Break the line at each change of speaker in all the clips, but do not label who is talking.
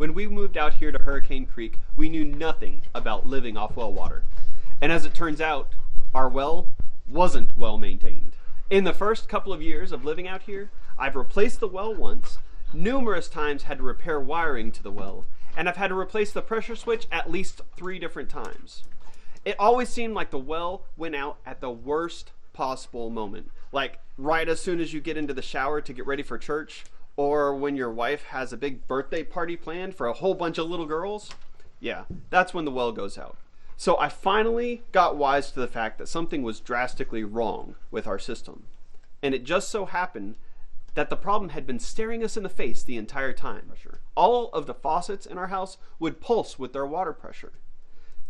When we moved out here to Hurricane Creek, we knew nothing about living off well water. And as it turns out, our well wasn't well maintained. In the first couple of years of living out here, I've replaced the well once, numerous times had to repair wiring to the well, and I've had to replace the pressure switch at least 3 different times. It always seemed like the well went out at the worst possible moment, like right as soon as you get into the shower to get ready for church, or when your wife has a big birthday party planned for a whole bunch of little girls. Yeah, that's when the well goes out. So I finally got wise to the fact that something was drastically wrong with our system. And it just so happened that the problem had been staring us in the face the entire time. All of the faucets in our house would pulse with their water pressure.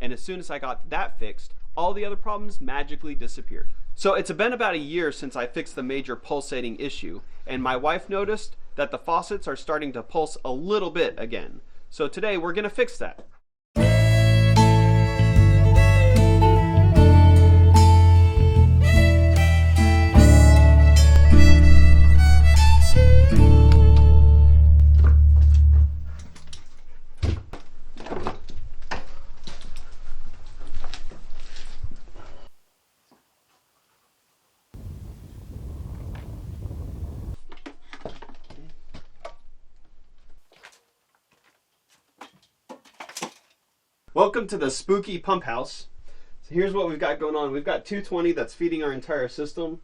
And as soon as I got that fixed, all the other problems magically disappeared. So it's been about a year since I fixed the major pulsating issue, and my wife noticed that the faucets are starting to pulse a little bit again. So today we're going to fix that. Welcome to the spooky pump house. So here's what we've got going on. We've got 220 that's feeding our entire system.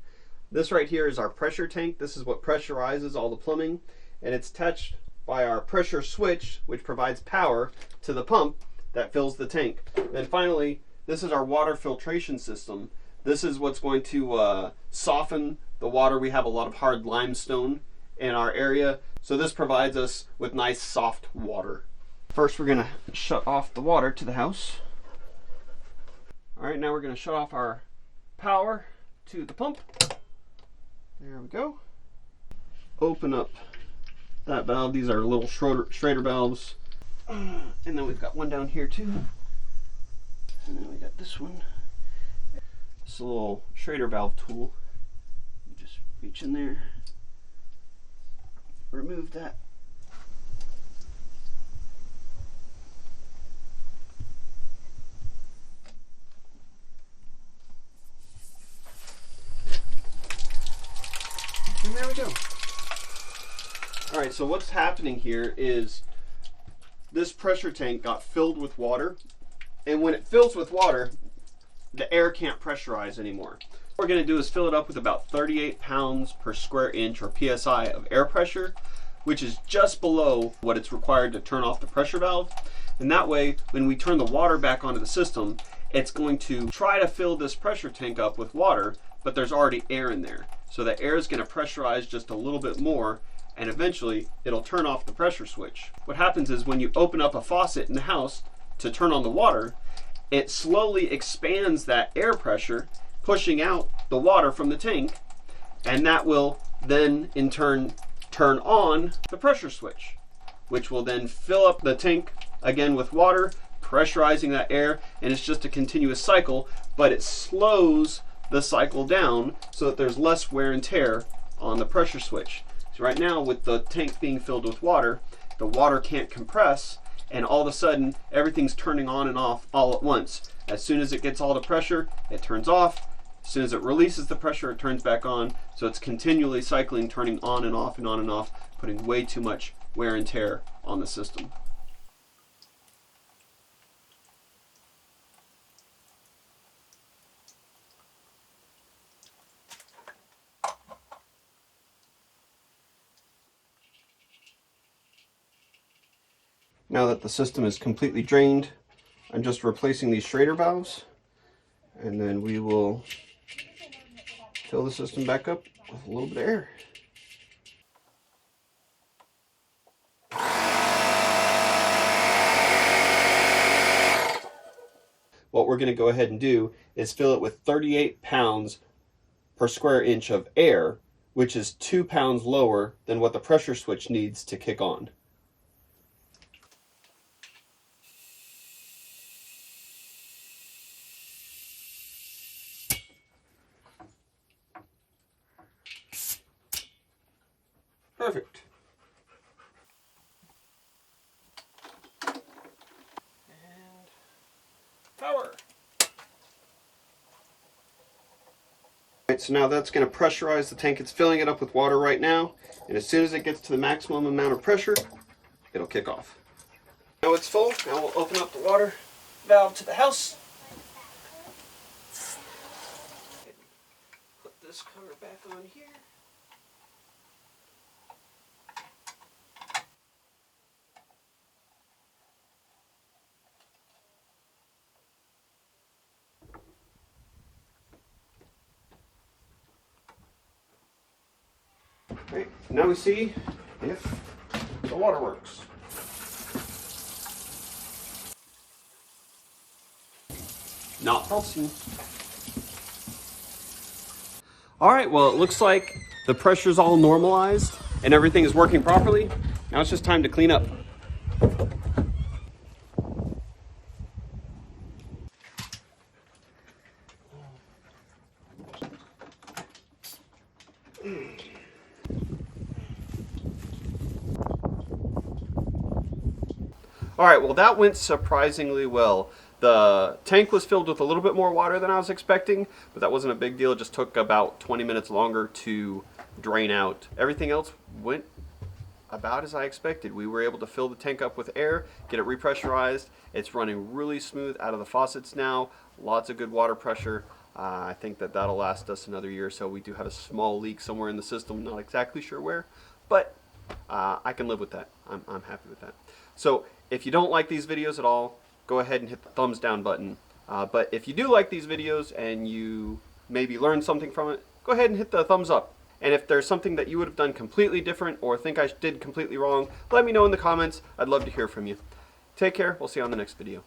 This right here is our pressure tank. This is what pressurizes all the plumbing, and it's touched by our pressure switch, which provides power to the pump that fills the tank. Then finally, this is our water filtration system. This is what's going to soften the water. We have a lot of hard limestone in our area, so this provides us with nice soft water. First, we're going to shut off the water to the house. All right, now we're going to shut off our power to the pump. There we go. Open up that valve. These are little Schrader valves. And then we've got one down here too. And then we got this one. It's a little Schrader valve tool. You just reach in there, remove that. And there we go. All right, so what's happening here is this pressure tank got filled with water, and when it fills with water, the air can't pressurize anymore. What we're going to do is fill it up with about 38 pounds per square inch, or PSI, of air pressure, which is just below what it's required to turn off the pressure valve. And that way, when we turn the water back onto the system, it's going to try to fill this pressure tank up with water, but there's already air in there. So the air is going to pressurize just a little bit more, and eventually it'll turn off the pressure switch. What happens is when you open up a faucet in the house to turn on the water, it slowly expands that air pressure, pushing out the water from the tank, and that will then in turn turn on the pressure switch, which will then fill up the tank again with water, pressurizing that air, and it's just a continuous cycle, but it slows the cycle down so that there's less wear and tear on the pressure switch. So right now, with the tank being filled with water, the water can't compress, and all of a sudden everything's turning on and off all at once. As soon as it gets all the pressure, it turns off. As soon as it releases the pressure, it turns back on. So it's continually cycling, turning on and off and on and off, putting way too much wear and tear on the system. Now that the system is completely drained, I'm just replacing these Schrader valves, and then we will fill the system back up with a little bit of air. What we're going to go ahead and do is fill it with 38 pounds per square inch of air, which is 2 pounds lower than what the pressure switch needs to kick on. Perfect. Alright, so now that's going to pressurize the tank. It's filling it up with water right now, and as soon as it gets to the maximum amount of pressure, it'll kick off. Now it's full. Now we'll open up the water valve to the house. Put this cover back on here. Right, now we see if the water works. Not pulsing. Alright, well it looks like the pressure's all normalized and everything is working properly. Now it's just time to clean up. Alright, well that went surprisingly well. The tank was filled with a little bit more water than I was expecting, but that wasn't a big deal. It just took about 20 minutes longer to drain out. Everything else went about as I expected. We were able to fill the tank up with air, get it repressurized. It's running really smooth out of the faucets now. Lots of good water pressure. I think that that'll last us another year or so. We do have a small leak somewhere in the system, not exactly sure where, but I can live with that. I'm happy with that. So if you don't like these videos at all, go ahead and hit the thumbs down button. But if you do like these videos and you maybe learned something from it, go ahead and hit the thumbs up. And if there's something that you would have done completely different or think I did completely wrong, let me know in the comments. I'd love to hear from you. Take care. We'll see you on the next video.